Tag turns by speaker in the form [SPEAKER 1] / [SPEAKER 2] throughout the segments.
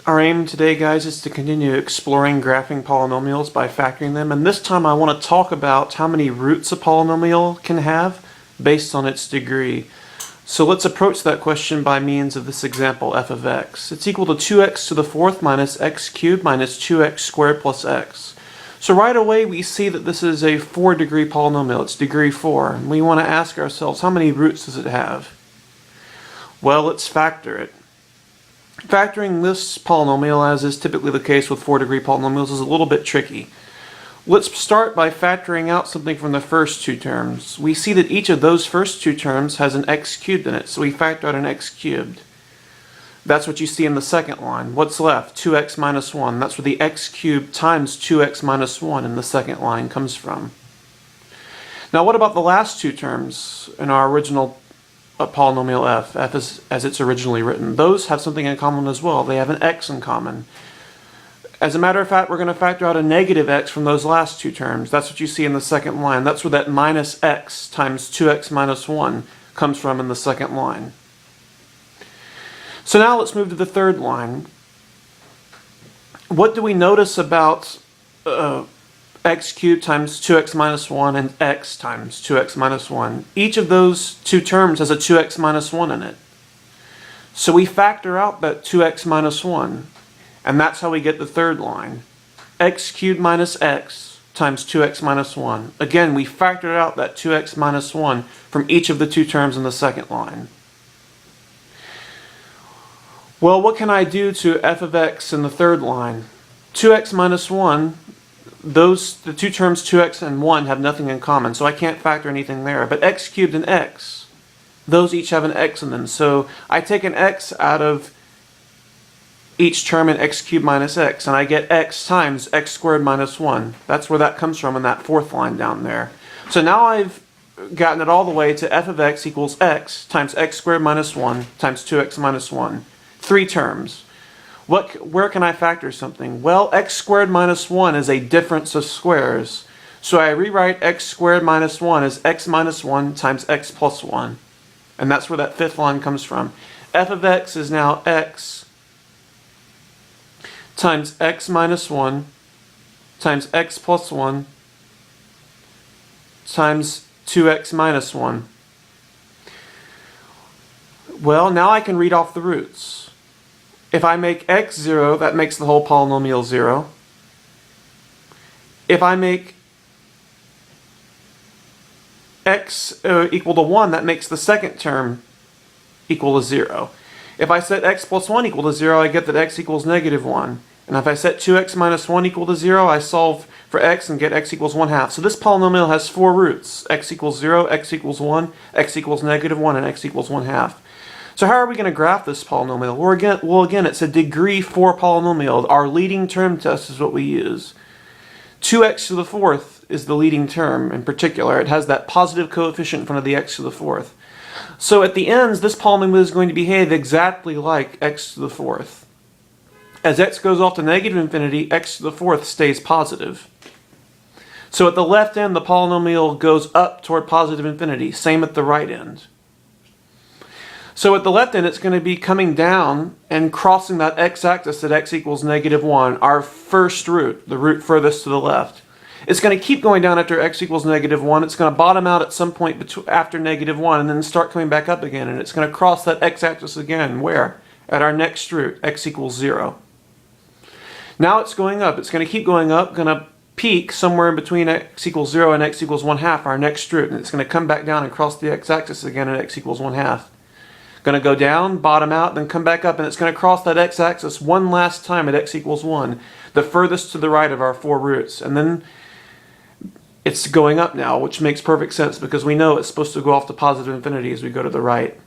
[SPEAKER 1] Our aim today, guys, is to continue exploring graphing polynomials by factoring them, and this time I want to talk about how many roots a polynomial can have based on its degree. So let's approach that question by means of this example f of x. It's equal to 2x to the fourth minus x cubed minus 2x squared plus x. So right away we see that this is a 4-degree polynomial. It's degree 4. And we want to ask ourselves, how many roots does it have? Well, let's factor it. Factoring this polynomial, as is typically the case with 4-degree polynomials, is a little bit tricky. Let's start by factoring out something from the first two terms. We see that each of those first two terms has an x cubed in it, so we factor out an x cubed. That's what you see in the second line. What's left? 2x minus 1. That's where the x cubed times 2x minus 1 in the second line comes from. Now what about the last two terms in our original polynomial f as it's originally written? Those have something in common as well. They have an x in common. As a matter of fact, we're going to factor out a negative x from those last two terms. That's what you see in the second line. That's where that minus x times 2x minus 1 comes from in the second line. So now let's move to the third line. What do we notice about x cubed times 2x minus 1 and x times 2x minus 1? Each of those two terms has a 2x minus 1 in it. So we factor out that 2x minus 1, and that's how we get the third line. X cubed minus x times 2x minus 1. Again, we factored out that 2x minus 1 from each of the two terms in the second line. Well, what can I do to f of x in the third line? 2x minus 1, the two terms 2x and 1 have nothing in common, so I can't factor anything there. But x cubed and x, those each have an x in them. So I take an x out of each term in x cubed minus x, and I get x times x squared minus 1. That's where that comes from in that fourth line down there. So now I've gotten it all the way to f of x equals x times x squared minus 1 times 2x minus 1. 3 terms. Where can I factor something? Well, x squared minus 1 is a difference of squares. So I rewrite x squared minus 1 as x minus 1 times x plus 1. And that's where that fifth line comes from. F of x is now x times x minus 1 times x plus 1 times 2x minus 1. Well, now I can read off the roots. If I make x 0, that makes the whole polynomial 0. If I make x equal to 1, that makes the second term equal to 0. If I set x plus 1 equal to 0, I get that x equals negative 1. And if I set 2x minus 1 equal to 0, I solve for x and get x equals 1/2. So this polynomial has 4 roots. X equals 0, x equals 1, x equals negative 1, and x equals 1/2. So how are we going to graph this polynomial? Well, again, it's a degree 4 polynomial. Our leading term test is what we use. 2x to the fourth is the leading term in particular. It has that positive coefficient in front of the x to the fourth. So at the ends, this polynomial is going to behave exactly like x to the fourth. As x goes off to negative infinity, x to the fourth stays positive. So at the left end, the polynomial goes up toward positive infinity. Same at the right end. So at the left end, it's going to be coming down and crossing that x-axis at x equals negative 1, our first root, the root furthest to the left. It's going to keep going down after x equals negative 1. It's going to bottom out at some point after negative 1 and then start coming back up again. And it's going to cross that x-axis again. Where? At our next root, x equals 0. Now it's going up. It's going to keep going up, going to peak somewhere in between x equals 0 and x equals 1/2, our next root. And it's going to come back down and cross the x-axis again at x equals 1/2. Going to go down, bottom out, then come back up, and it's going to cross that x-axis one last time at x equals 1, the furthest to the right of our 4 roots. And then it's going up now, which makes perfect sense because we know it's supposed to go off to positive infinity as we go to the right.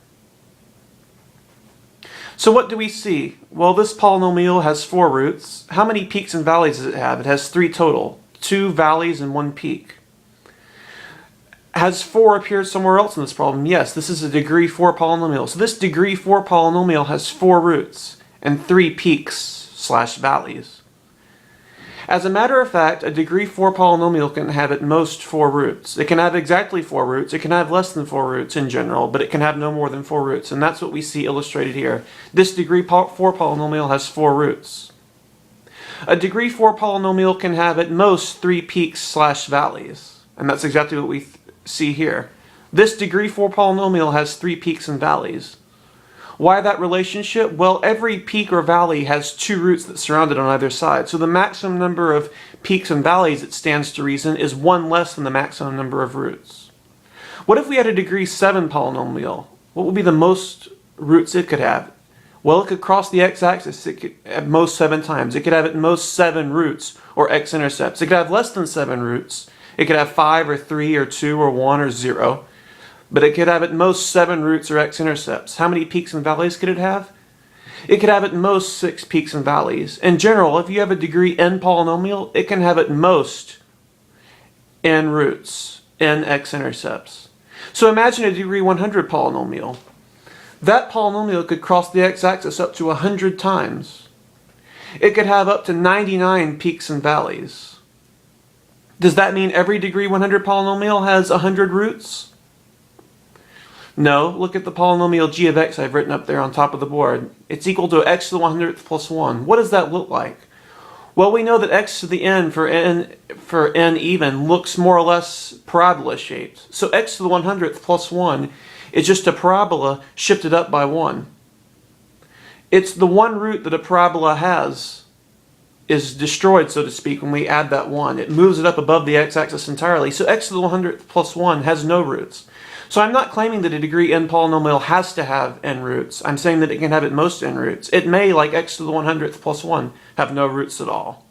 [SPEAKER 1] So what do we see? Well, this polynomial has 4 roots. How many peaks and valleys does it have? It has 3 total, 2 valleys and 1 peak. Has 4 appeared somewhere else in this problem? Yes, this is a degree 4 polynomial. So this degree 4 polynomial has 4 roots and 3 peaks/valleys. As a matter of fact, a degree 4 polynomial can have at most 4 roots. It can have exactly 4 roots. It can have less than 4 roots in general, but it can have no more than 4 roots. And that's what we see illustrated here. This degree 4 polynomial has 4 roots. A degree 4 polynomial can have at most 3 peaks/valleys. And that's exactly what we see here. This degree 4 polynomial has 3 peaks and valleys. Why that relationship? Well, every peak or valley has 2 roots that surround it on either side. So the maximum number of peaks and valleys, it stands to reason, is 1 less than the maximum number of roots. What if we had a degree 7 polynomial? What would be the most roots it could have? Well, it could cross the x-axis at most 7 times. It could have at most 7 roots, or x-intercepts. It could have less than 7 roots. It could have 5 or 3 or 2 or 1 or 0. But it could have at most 7 roots or x-intercepts. How many peaks and valleys could it have? It could have at most 6 peaks and valleys. In general, if you have a degree n polynomial, it can have at most n roots, n x-intercepts. So imagine a degree 100 polynomial. That polynomial could cross the x-axis up to 100 times. It could have up to 99 peaks and valleys. Does that mean every degree 100 polynomial has 100 roots? No, look at the polynomial g of x I've written up there on top of the board. It's equal to x to the 100th plus 1. What does that look like? Well, we know that x to the n for n even looks more or less parabola shaped. So x to the 100th plus 1 is just a parabola shifted up by 1. It's the one root that a parabola has is destroyed, so to speak, when we add that 1. It moves it up above the x-axis entirely. So x to the 100th plus 1 has no roots. So I'm not claiming that a degree n polynomial has to have n roots. I'm saying that it can have at most n roots. It may, like x to the 100th plus 1, have no roots at all.